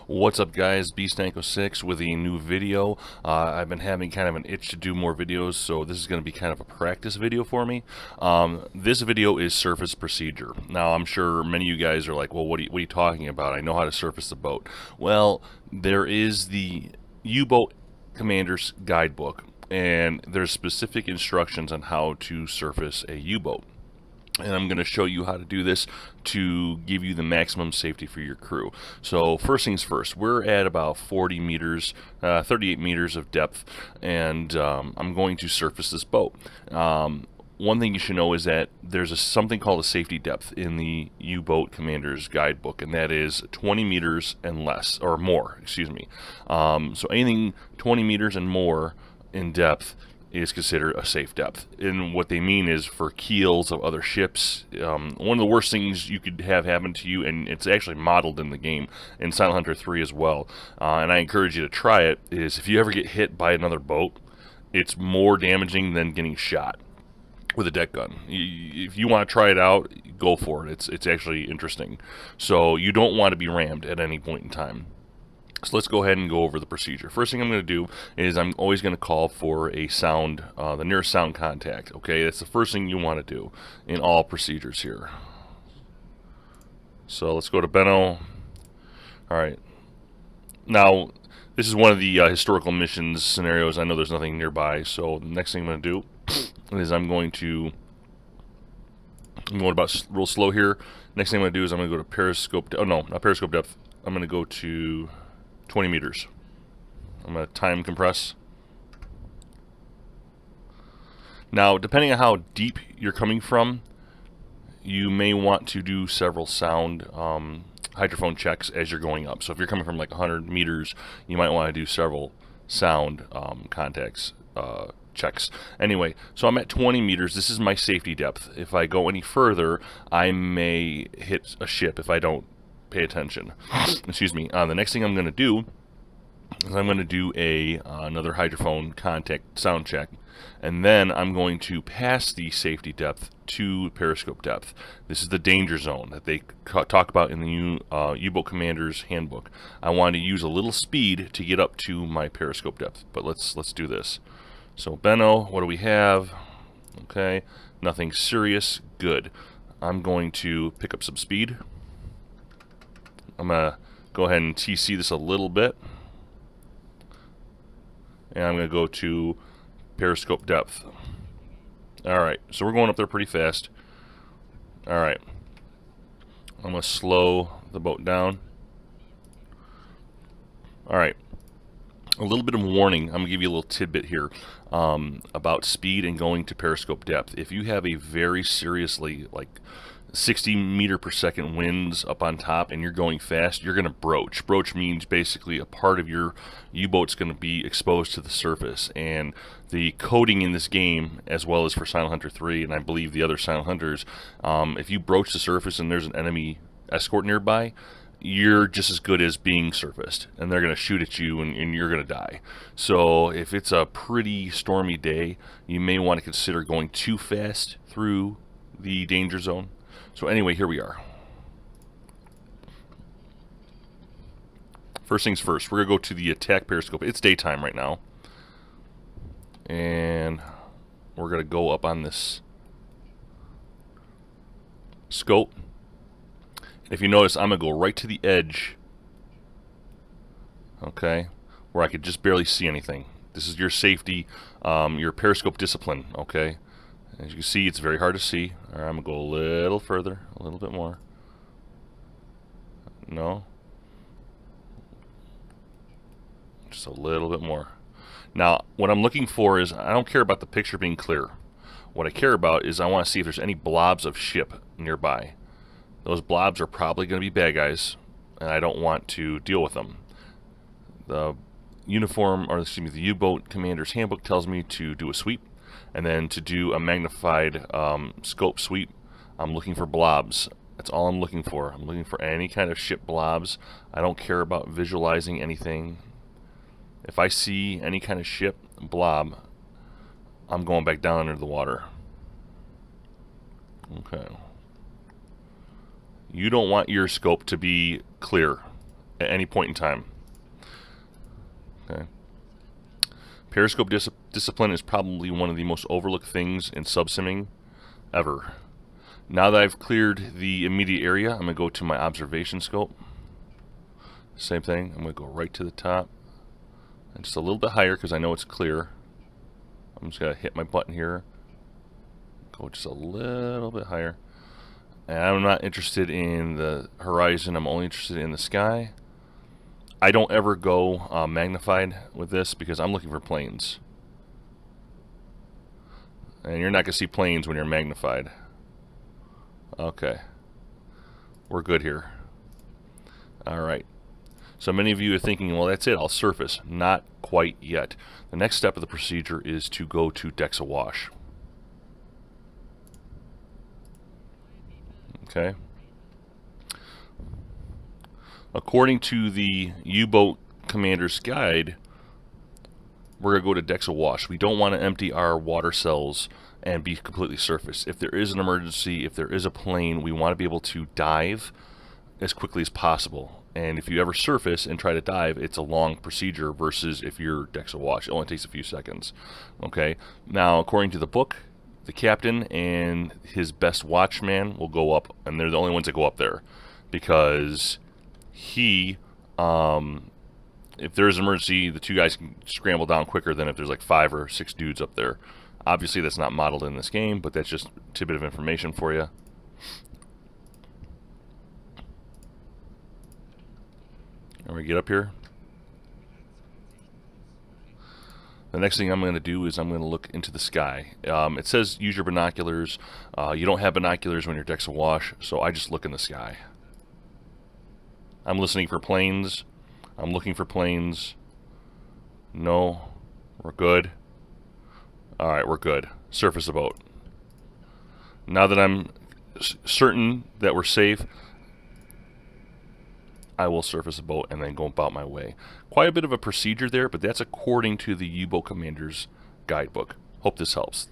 What's up, guys? Beastanko6 with a new video. I've been having kind of an itch to do more videos, so this is going to be kind of a practice video for me. This video is surface procedure. Now, I'm sure many of you guys are like, well, what are you talking about? I know how to surface the boat. Well, there is the U-Boat Commanders Guidebook, and there's specific instructions on how to surface a U-boat. And I'm going to show you how to do this to give you the maximum safety for your crew. So first things first, we're at about 40 meters, 38 meters of depth, and I'm going to surface this boat. One thing you should know is that there's something called a safety depth in the U-Boat Commander's Guidebook, and that is 20 meters and less, or more, excuse me. So anything 20 meters and more in depth is considered a safe depth. And what they mean is for keels of other ships. One of the worst things you could have happen to you, and it's actually modeled in the game, in Silent Hunter 3 as well, and I encourage you to try it, is if you ever get hit by another boat, it's more damaging than getting shot with a deck gun. If you want to try it out, go for it. It's actually interesting. So you don't want to be rammed at any point in time. So let's go ahead and go over the procedure. First thing I'm going to do is I'm always going to call for a sound, the nearest sound contact. Okay, that's the first thing you want to do in all procedures here. So let's go to Benno. All right. Now, this is one of the historical missions scenarios. I know there's nothing nearby, so the next thing I'm going to do is I'm going about real slow here. Next thing I'm going to do is I'm going to go to periscope. Oh no, not periscope depth. I'm going to go to 20 meters. I'm going to time compress. Now, depending on how deep you're coming from, you may want to do several sound hydrophone checks as you're going up. So if you're coming from like 100 meters, you might want to do several sound contacts checks. Anyway, so I'm at 20 meters. This is my safety depth. If I go any further, I may hit a ship if I don't pay attention. Excuse me. The next thing I'm going to do is I'm going to do another hydrophone contact sound check, and then I'm going to pass the safety depth to periscope depth. This is the danger zone that they talk about in the U-Boat Commanders Handbook. I want to use a little speed to get up to my periscope depth, but let's do this. So Benno, what do we have? Okay, nothing serious. Good. I'm going to pick up some speed. I'm going to go ahead and TC this a little bit. And I'm going to go to periscope depth. Alright, so we're going up there pretty fast. Alright. I'm going to slow the boat down. Alright. A little bit of warning. I'm going to give you a little tidbit here about speed and going to periscope depth. If you have a very seriously, like, 60 meter per second winds up on top and you're going fast, you're going to broach. Broach means basically a part of your U-boat's going to be exposed to the surface, and the coding in this game, as well as for Silent Hunter 3 and I believe the other Silent Hunters, if you broach the surface and there's an enemy escort nearby, you're just as good as being surfaced, and they're going to shoot at you and you're going to die. So if it's a pretty stormy day, you may want to consider going too fast through the danger zone. So anyway, here we are. First things first, we're going to go to the attack periscope. It's daytime right now. And we're going to go up on this scope. If you notice, I'm going to go right to the edge. Okay, where I could just barely see anything. This is your safety, your periscope discipline, okay? As you can see, it's very hard to see. All right, I'm going to go a little further, a little bit more. No. Just a little bit more. Now, what I'm looking for is, I don't care about the picture being clear. What I care about is I want to see if there's any blobs of ship nearby. Those blobs are probably going to be bad guys, and I don't want to deal with them. The the U-Boat Commander's Handbook tells me to do a sweep. And then to do a magnified scope sweep, I'm looking for blobs. That's all I'm looking for. I'm looking for any kind of ship blobs. I don't care about visualizing anything. If I see any kind of ship blob, I'm going back down under the water. Okay. You don't want your scope to be clear. at any point in time. Okay. Periscope discipline is probably one of the most overlooked things in subsimming ever. Now that I've cleared the immediate area, I'm going to go to my observation scope. Same thing, I'm going to go right to the top. And just a little bit higher because I know it's clear. I'm just going to hit my button here. Go just a little bit higher. And I'm not interested in the horizon, I'm only interested in the sky. I don't ever go magnified with this because I'm looking for planes. And you're not going to see planes when you're magnified. Okay. We're good here. Alright. So many of you are thinking, well, that's it, I'll surface. Not quite yet. The next step of the procedure is to go to decks awash. Okay. According to the U-Boat Commander's Guide, we're going to go to decks awash. We don't want to empty our water cells and be completely surfaced. If there is an emergency, if there is a plane, we want to be able to dive as quickly as possible. And if you ever surface and try to dive, it's a long procedure versus if you're decks awash. It only takes a few seconds. Okay. Now, according to the book, the captain and his best watchman will go up, and they're the only ones that go up there because he, if there's an emergency, the two guys can scramble down quicker than if there's like 5 or 6 dudes up there. Obviously, that's not modeled in this game, but that's just a tidbit of information for you. And we get up here. The next thing I'm going to do is I'm going to look into the sky. It says use your binoculars. You don't have binoculars when your deck's awash, so I just look in the sky. I'm listening for planes. I'm looking for planes. No. We're good. Alright, we're good. Surface the boat. Now that I'm certain that we're safe, I will surface the boat and then go about my way. Quite a bit of a procedure there, but that's according to the U-Boat Commander's Guidebook. Hope this helps.